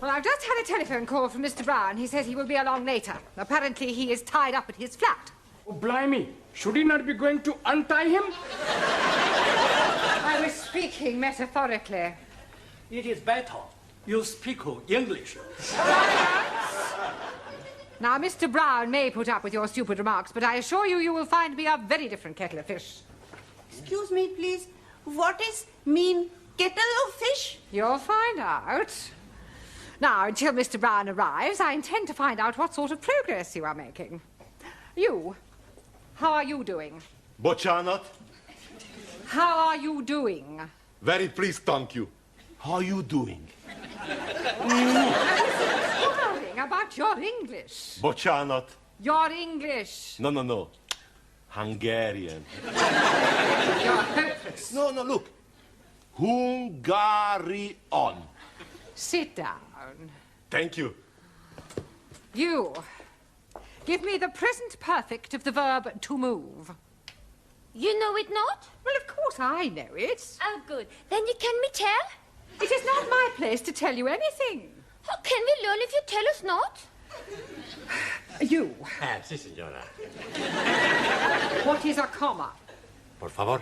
Well, I've just had a telephone call from Mr. Brown. He says he will be along later. Apparently, he is tied up at his flat. Oh, blimey. Should he not be going to untie him? I was speaking metaphorically. It is better you speak English. Now, Mr. Brown may put up with your stupid remarks, but I assure you, you will find me a very different kettle of fish. Excuse me, please. What is mean kettle of fish? You'll find out. Now, until Mr. Brown arrives, I intend to find out what sort of progress you are making. You, how are you doing? Boccianat? How are you doing? Very pleased, thank you. How are you doing? Worrying about your English. Boccianat? Your English. No. Hungarian. You're hopeless. No, look. Hungarian. Sit down. Thank you. You, give me the present perfect of the verb to move. You know it not? Well, of course I know it. Oh, good. Then you can me tell? It is not my place to tell you anything. How can we learn if you tell us not? You. Si, señora. What is a comma? Por favor.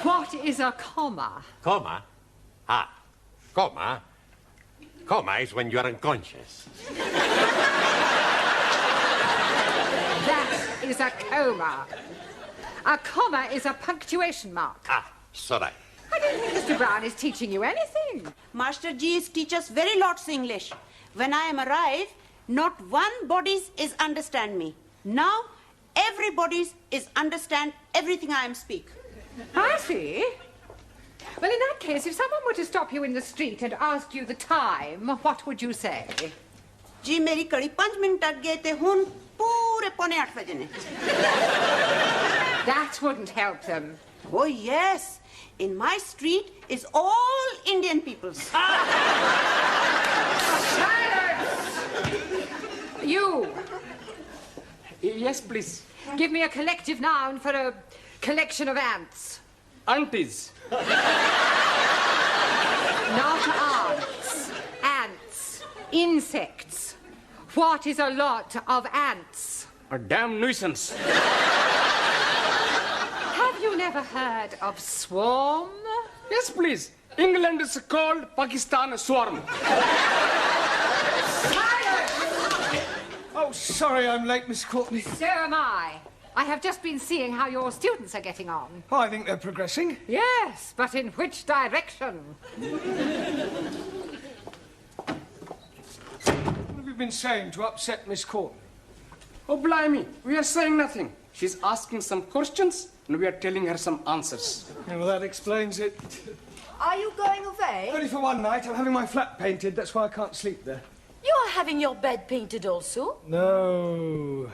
What is a comma? Coma? Ah, coma. Coma is when you are unconscious. That is a coma. A comma is a punctuation mark. Ah, sorry. I don't think Mr. Brown is teaching you anything. Master G is teach us very lots English. When I am arrived, not one bodies is understand me. Now, everybody's is understand everything I am speak. I see. Well, in that case, if someone were to stop you in the street and ask you the time, what would you say? जी मेरी कड़ी 5 minute अट गए थे हुन पूरे 7:45 बजे ने. That wouldn't help them. Oh yes, in my street is all Indian peoples. Silence! You. Yes, please. Give me a collective noun for a collection of ants. Aunties. Not ants. Ants. Insects. What is a lot of ants? A damn nuisance. Have you never heard of swarm? Yes, please. England is called Pakistan swarm. Silence! Oh, sorry I'm late, Miss Courtney. So am I. I have just been seeing how your students are getting on. Oh, I think they're progressing. Yes, but in which direction? What have you been saying to upset Miss Courtney? Oh, blimey. We are saying nothing. She's asking some questions, and we are telling her some answers. Yeah, well, that explains it. Are you going away? Only for one night. I'm having my flat painted. That's why I can't sleep there. You are having your bed painted also? No.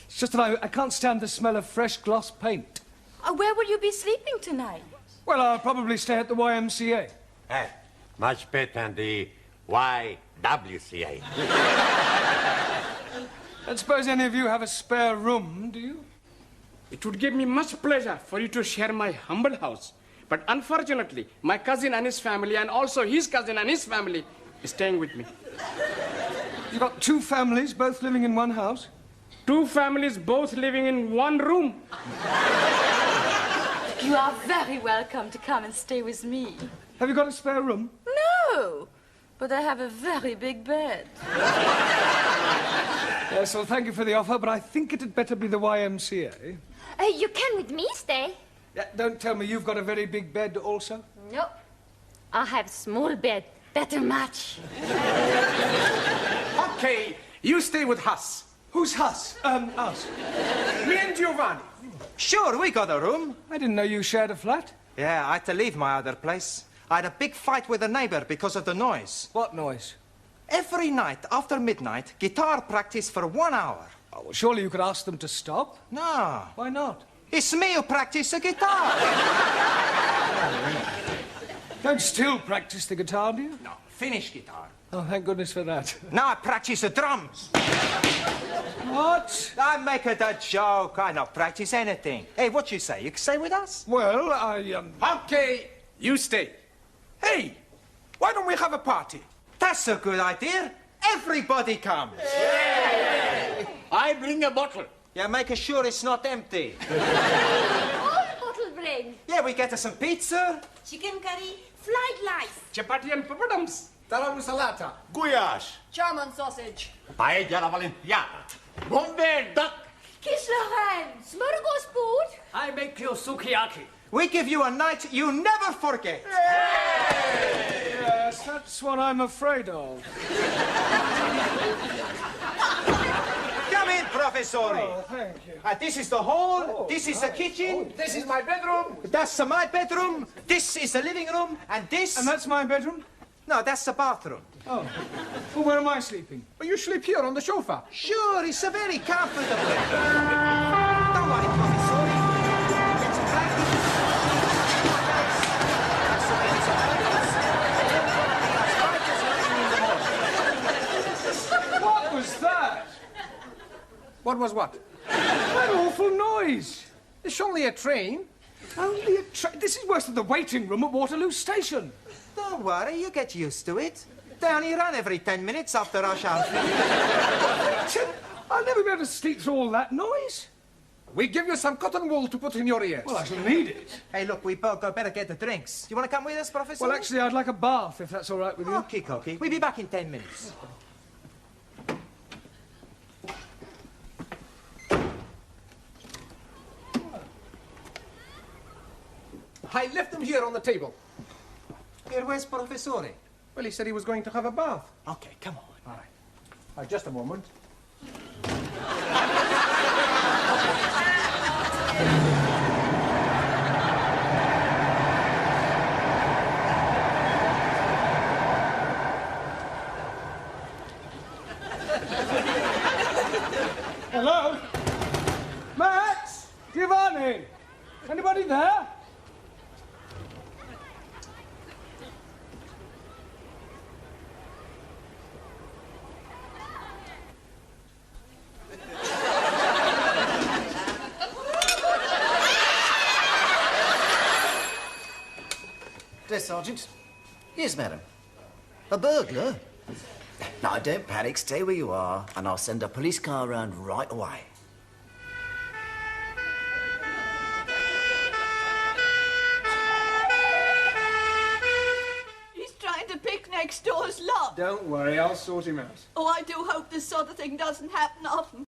It's just that I can't stand the smell of fresh gloss paint. Where will you be sleeping tonight? Well, I'll probably stay at the YMCA. Hey, much better than the YWCA. I don't suppose any of you have a spare room, do you? It would give me much pleasure for you to share my humble house. But unfortunately, my cousin and his family, and also his cousin and his family, is staying with me. You've got 2 families, both living in one house? 2 families both living in one room. You are very welcome to come and stay with me. Have you got a spare room? No, but I have a very big bed. Yes, well, thank you for the offer, but I think it'd better be the YMCA. You can with me stay. Yeah, don't tell me you've got a very big bed also? No. I have small bed. Better much. Okay, you stay with us. Who's us? Us. Me and Giovanni. Sure, we got a room. I didn't know you shared a flat. Yeah, I had to leave my other place. I had a big fight with a neighbor because of the noise. What noise? Every night after midnight, guitar practice for 1 hour. Oh, well, surely you could ask them to stop. No. Why not? It's me who practice the guitar. Don't still practice the guitar, do you? No, finish guitar. Oh, thank goodness for that. Now I practice the drums. What? I make it a joke. I don't practice anything. Hey, what you say? You can stay with us? Well, Okay, you stay. Hey, Why don't we have a party? That's a good idea. Everybody comes. I bring a bottle. Yeah, make sure it's not empty. What bottle bring? Yeah, we get us some pizza. Chicken curry, fried rice. Chapati and papadums. Talam salata. Guyash. German sausage. Paella alla Valentiana. Bombay duck. Kislochen, smorgasbord. I make you sukiyaki. We give you a night you never forget. Yes, that's what I'm afraid of. Come in, Professor. Oh, thank you. This is the hall. This is the kitchen. This is my bedroom. That's my bedroom. This is the living room. And this... And that's my bedroom? No, that's the bathroom. Oh. Well, where am I sleeping? Well, you sleep here on the sofa. Sure, it's a very comfortable. Don't worry, Professor. Get some blankets. That's the bed, some blankets. What was that? What was what? That awful noise. It's only a train. Only a This is worse than the waiting room at Waterloo Station. Don't worry, you get used to it. They only run every 10 minutes after rush hour. I'll never be able to sleep through all that noise. We give you some cotton wool to put in your ears. Well, I shall need it. Hey, look, we both better get the drinks. You want to come with us, Professor? Well, actually, I'd like a bath, if that's all right with you. Okay, okay. We'll be back in 10 minutes. I left them here on the table. Here, where's Professore? Well, he said he was going to have a bath. Okay, come on. All right. Just a moment. Hello? Max? Giovanni? Anybody there? Desk Sergeant. Yes, madam. A burglar? No, don't panic. Stay where you are, and I'll send a police car around right away. He's trying to pick next door's lock. Don't worry, I'll sort him out. Oh, I do hope this sort of thing doesn't happen often.